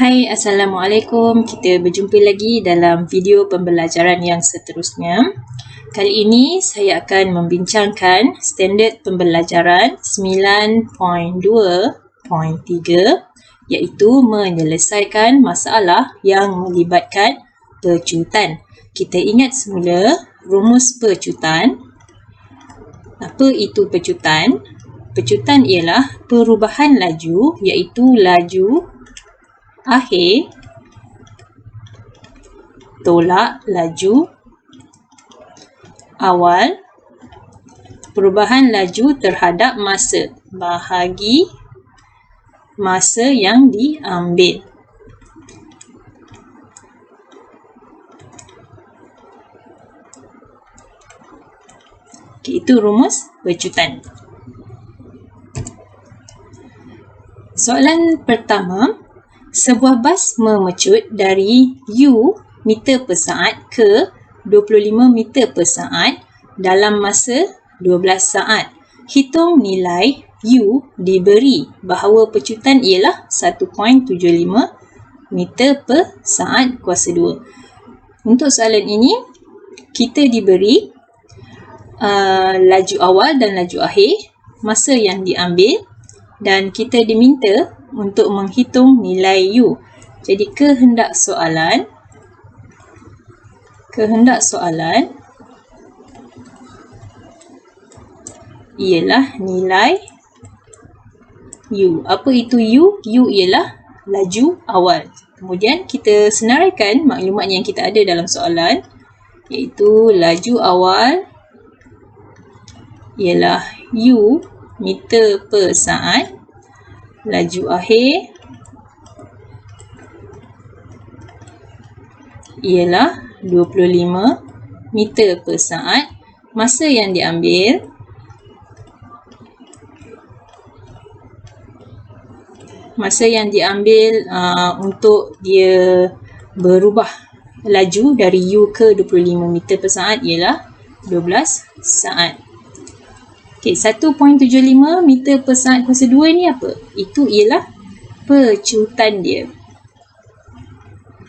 Hai, Assalamualaikum. Kita berjumpa lagi dalam video pembelajaran yang seterusnya. Kali ini saya akan membincangkan standard pembelajaran 9.2.3 iaitu menyelesaikan masalah yang melibatkan pecutan. Kita ingat semula rumus pecutan. Apa itu pecutan? Pecutan ialah perubahan laju iaitu laju akhir tolak laju awal, perubahan laju terhadap masa bahagi masa yang diambil. Itu rumus pecutan. Soalan pertama, sebuah bas memecut dari U meter per saat ke 25 meter per saat dalam masa 12 saat. Hitung nilai U diberi bahawa pecutan ialah 1.75 meter per saat kuasa 2. Untuk soalan ini, kita diberi laju awal dan laju akhir, masa yang diambil dan kita diminta untuk menghitung nilai U. Jadi kehendak soalan ialah nilai U. Apa itu U? U ialah laju awal. Kemudian kita senaraikan maklumat yang kita ada dalam soalan, iaitu laju awal ialah U meter per saat, laju akhir ialah 25 meter per saat. Masa yang diambil untuk dia berubah laju dari U ke 25 meter per saat ialah 12 saat. Okey, 1.75 meter per saat kuasa 2 ni apa? Itu ialah pecutan dia.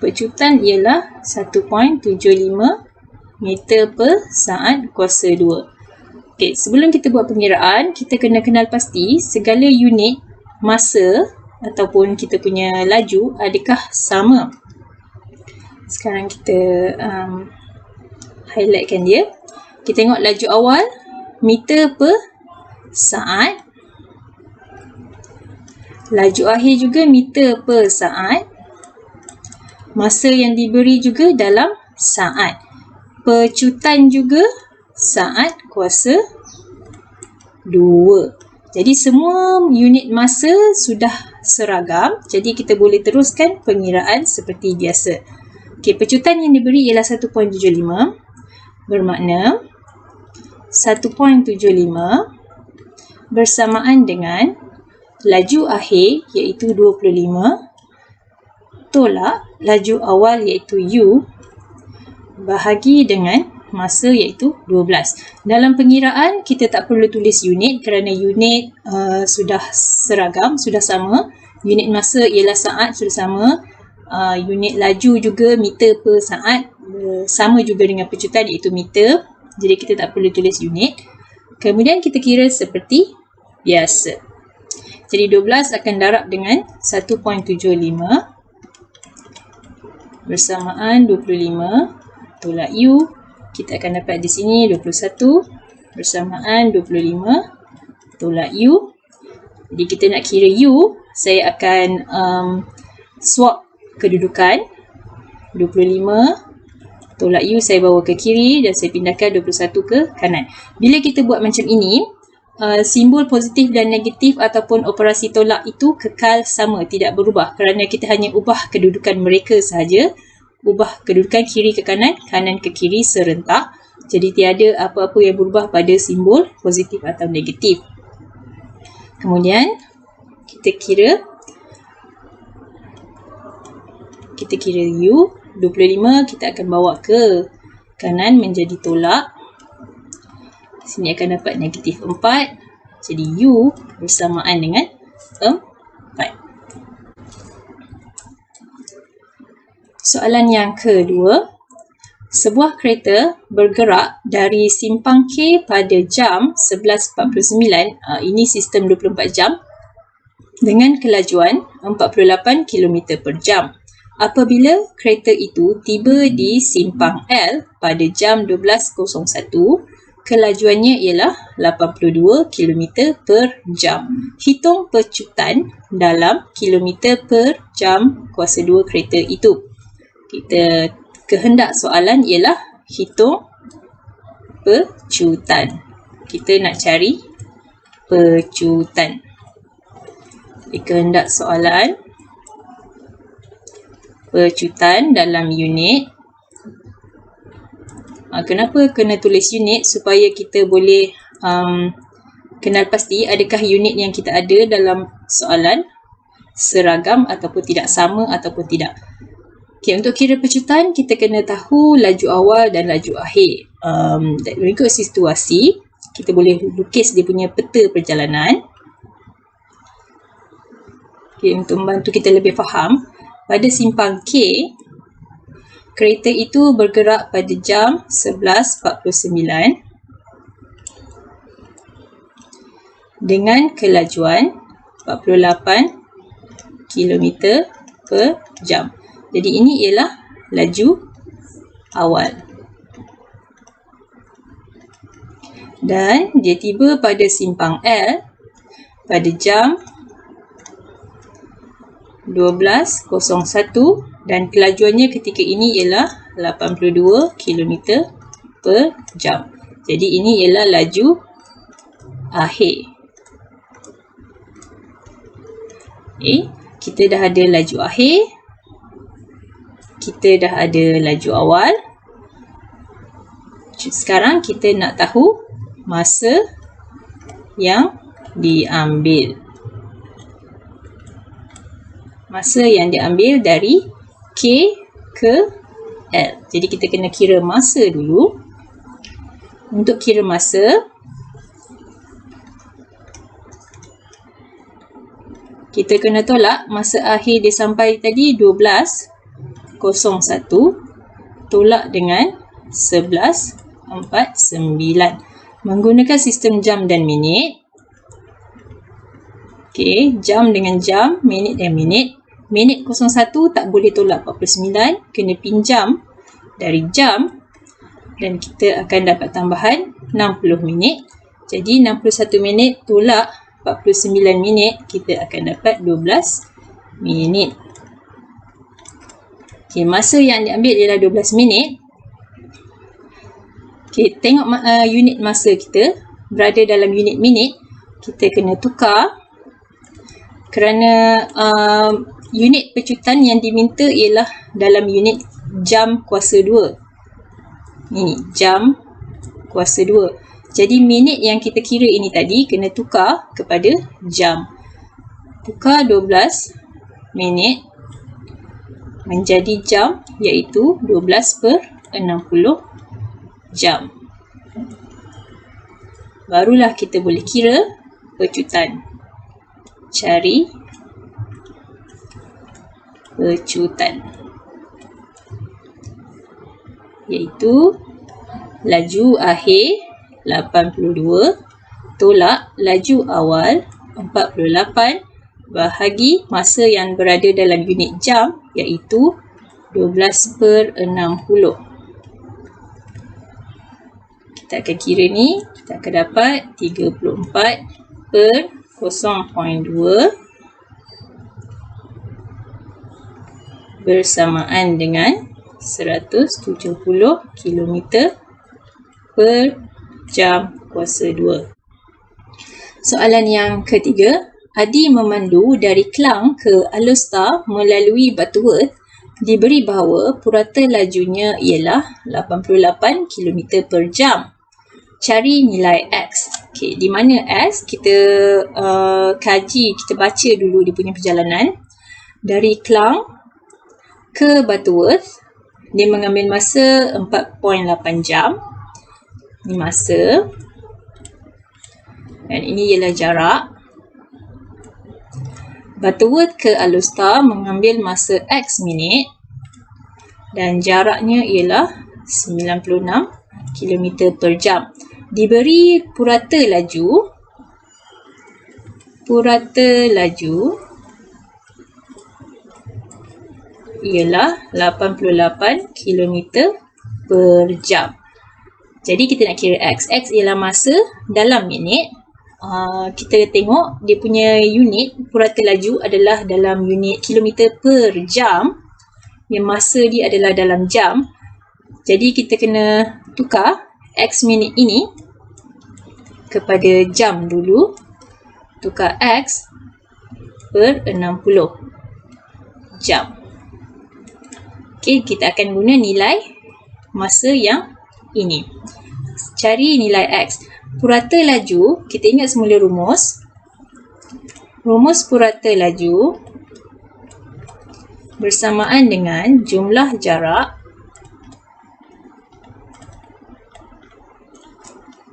Pecutan ialah 1.75 meter per saat kuasa 2. Okey, sebelum kita buat pengiraan, kita kena kenal pasti segala unit masa ataupun kita punya laju adakah sama. Sekarang kita highlightkan dia. Kita tengok laju awal meter per saat, laju akhir juga meter per saat, masa yang diberi juga dalam saat, pecutan juga saat kuasa 2. Jadi semua unit masa sudah seragam, jadi kita boleh teruskan pengiraan seperti biasa. Okey, pecutan yang diberi ialah 1.75, bermakna 1.75 bersamaan dengan laju akhir iaitu 25 tolak laju awal iaitu U bahagi dengan masa iaitu 12. Dalam pengiraan kita tak perlu tulis unit kerana unit sudah seragam, sudah sama. Unit masa ialah saat, sudah sama. Unit laju juga meter per saat, sama juga dengan pecutan iaitu meter. Jadi kita tak perlu tulis unit. Kemudian kita kira seperti biasa. Jadi 12 akan darab dengan 1.75 bersamaan 25 tolak U. Kita akan dapat di sini 21 bersamaan 25 tolak U. Jadi kita nak kira U, saya akan swap kedudukan. 25 tolak U saya bawa ke kiri dan saya pindahkan 21 ke kanan. Bila kita buat macam ini, simbol positif dan negatif ataupun operasi tolak itu kekal sama, tidak berubah kerana kita hanya ubah kedudukan mereka sahaja. Ubah kedudukan kiri ke kanan, kanan ke kiri serentak. Jadi tiada apa-apa yang berubah pada simbol positif atau negatif. Kemudian kita kira U. 25 kita akan bawa ke kanan menjadi tolak. Sini akan dapat negatif 4. Jadi U bersamaan dengan 4. Soalan yang kedua. Sebuah kereta bergerak dari simpang K pada jam 11.49, ini sistem 24 jam, dengan kelajuan 48 km per jam. Apabila kereta itu tiba di simpang L pada jam 12.01, kelajuannya ialah 82 km per jam. Hitung pecutan dalam kilometer per jam kuasa 2 kereta itu. Kehendak soalan ialah hitung pecutan. Kita nak cari pecutan. Kehendak soalan pecutan dalam unit. Kenapa kena tulis unit? Supaya kita boleh kenal pasti adakah unit yang kita ada dalam soalan seragam ataupun tidak, sama ataupun tidak. Okay, untuk kira pecutan, kita kena tahu laju awal dan laju akhir. Mengikut situasi, kita boleh lukis dia punya peta perjalanan. Okay, untuk membantu kita lebih faham, pada simpang K, kereta itu bergerak pada jam 11.49 dengan kelajuan 48 km per jam. Jadi ini ialah laju awal. Dan dia tiba pada simpang L pada jam 12.01 dan kelajuannya ketika ini ialah 82 km per jam. Jadi ini ialah laju akhir. Okay, kita dah ada laju akhir. Kita dah ada laju awal. Sekarang kita nak tahu masa yang diambil. Masa yang diambil dari K ke L. Jadi kita kena kira masa dulu. Untuk kira masa, kita kena tolak masa akhir dia sampai tadi 12.01 tolak dengan 11.49 menggunakan sistem jam dan minit. Okey, jam dengan jam, minit dan minit. Minit 01 tak boleh tolak 49, kena pinjam dari jam dan kita akan dapat tambahan 60 minit. Jadi 61 minit tolak 49 minit, kita akan dapat 12 minit. Okay, masa yang diambil ialah 12 minit. Okay, tengok unit masa kita berada dalam unit minit. Kita kena tukar kerana unit pecutan yang diminta ialah dalam unit jam kuasa 2. Ini jam kuasa 2. Jadi minit yang kita kira ini tadi kena tukar kepada jam. Tukar 12 minit menjadi jam, iaitu 12/60 jam. Barulah kita boleh kira pecutan. Cari pecutan, iaitu laju akhir 82 tolak laju awal 48 bahagi masa yang berada dalam unit jam, iaitu 12/60. Kita akan kira ni, kita akan dapat 34/0.2 bersamaan dengan 170 km per jam kuasa 2. Soalan yang ketiga. Adi memandu dari Klang ke Alor melalui Butterworth, diberi bahawa purata lajunya ialah 88 km per jam. Cari nilai X. Okay, di mana X? Kita kaji, kita baca dulu dia punya perjalanan. Dari Klang ke Butterworth, dia mengambil masa 4.8 jam. Ini masa. Dan ini ialah jarak. Butterworth ke Alor mengambil masa X minit. dan jaraknya ialah 96 km per jam. Diberi purata laju ialah 88 km per jam. Jadi kita nak kira X. X ialah masa dalam minit. Kita tengok dia punya unit purata laju adalah dalam unit kilometer per jam. Yang masa dia adalah dalam jam. Jadi kita kena tukar X minit ini kepada jam dulu. Tukar X per 60 jam. Okey, kita akan guna nilai masa yang ini. Cari nilai X. Purata laju, kita ingat semula rumus. Rumus purata laju bersamaan dengan jumlah jarak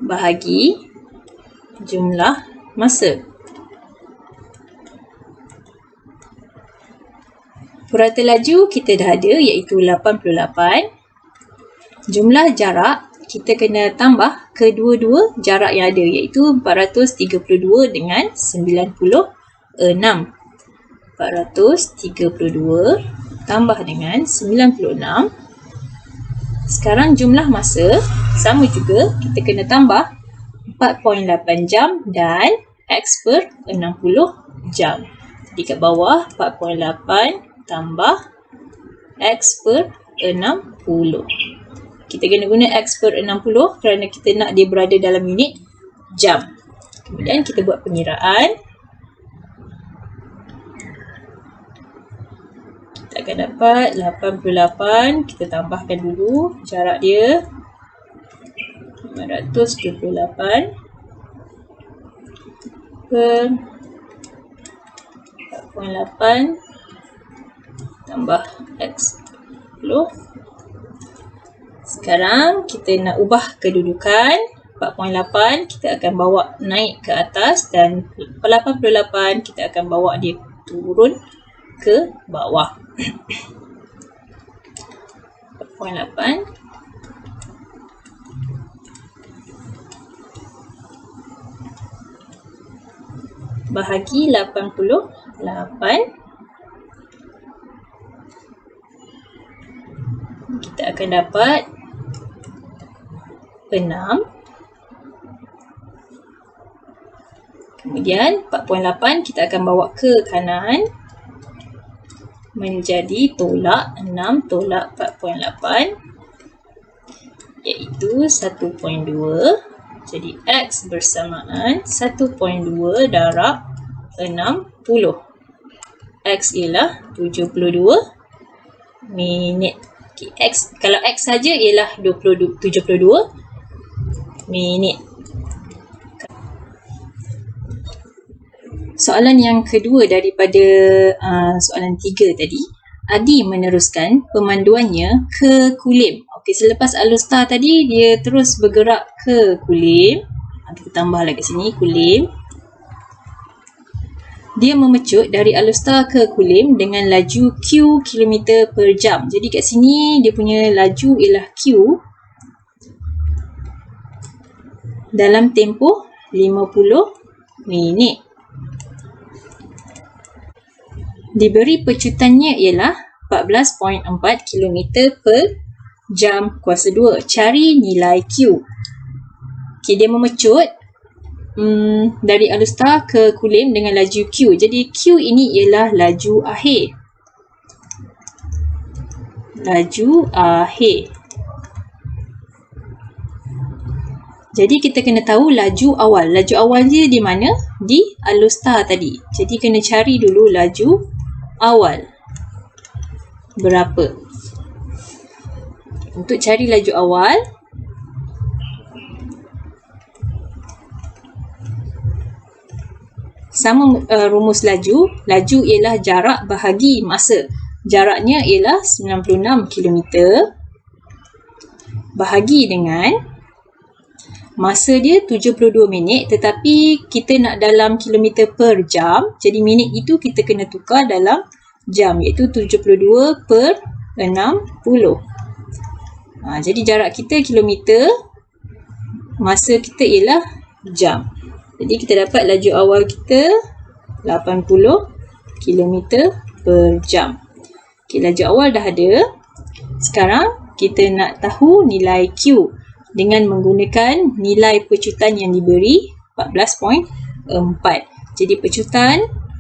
bahagi jumlah masa. Purata laju kita dah ada iaitu 88. Jumlah jarak kita kena tambah kedua-dua jarak yang ada iaitu 432 dengan 96. 432 tambah dengan 96. Sekarang jumlah masa sama juga, kita kena tambah 4.8 jam dan X per 60 jam. Jadi kat bawah 4.8 tambah X per 60. Kita kena guna X per 60 kerana kita nak dia berada dalam unit jam. Kemudian kita buat pengiraan. Kita akan dapat 88. Kita tambahkan dulu jarak dia. 528 per 4.8 tambah X 10. Sekarang kita nak ubah kedudukan 4.8 kita akan bawa naik ke atas dan 88 kita akan bawa dia turun ke bawah. 4.8 bahagi 88 kita akan dapat 6. Kemudian 4.8 kita akan bawa ke kanan menjadi tolak 6 tolak 4.8 iaitu 1.2. Jadi X bersamaan 1.2 darab 60. X ialah 72 minit. Okay, X, kalau X saja ialah 72 minit. Soalan yang kedua daripada soalan 3 tadi. Adi meneruskan pemanduannya ke Kulim. Okey, selepas Alustar tadi dia terus bergerak ke Kulim. Kita tambah lagi sini Kulim. Dia memecut dari Alustar ke Kulim dengan laju Q km per jam. Jadi kat sini dia punya laju ialah Q dalam tempoh 50 minit. Diberi pecutannya ialah 14.4 km per jam kuasa 2. Cari nilai Q. Okay, dia memecut dari Alustar ke Kulim dengan laju Q. Jadi Q ini ialah laju akhir. Laju akhir. Jadi kita kena tahu laju awal. Laju awal dia di mana? Di Alustar tadi. Jadi kena cari dulu laju awal. Berapa? Untuk cari laju awal, sama rumus laju. Laju ialah jarak bahagi masa. Jaraknya ialah 96 km bahagi dengan masa dia 72 minit, tetapi kita nak dalam kilometer per jam. Jadi minit itu kita kena tukar dalam jam, iaitu 72 per Jadi jarak kita kilometer, masa kita ialah jam. Jadi kita dapat laju awal kita 80 km per jam. Okay, laju awal dah ada. Sekarang kita nak tahu nilai Q dengan menggunakan nilai pecutan yang diberi 14.4. Jadi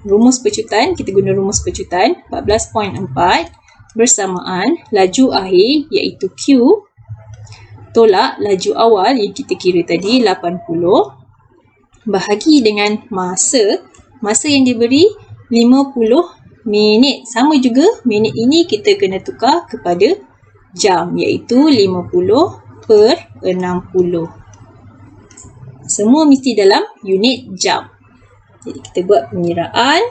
rumus pecutan, kita guna rumus pecutan 14.4 bersamaan laju akhir iaitu Q tolak laju awal yang kita kira tadi 80 bahagi dengan masa yang diberi 50 minit. Sama juga minit ini kita kena tukar kepada jam iaitu 50 per 60. Semua mesti dalam unit jam. Jadi kita buat pengiraan.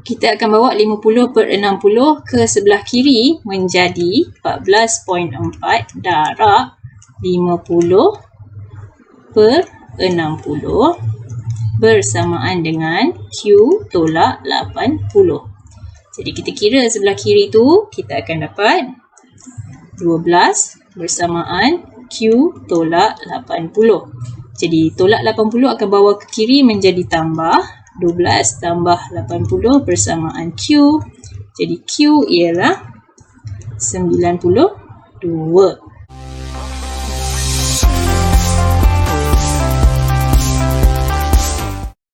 Kita akan bawa 50 per 60 ke sebelah kiri menjadi 14.4 darab 50 per 60 bersamaan dengan Q tolak 80. Jadi kita kira sebelah kiri tu kita akan dapat 12 bersamaan Q tolak 80. Jadi tolak 80 akan bawa ke kiri menjadi tambah 12 tambah 80 bersamaan Q. Jadi Q ialah 92.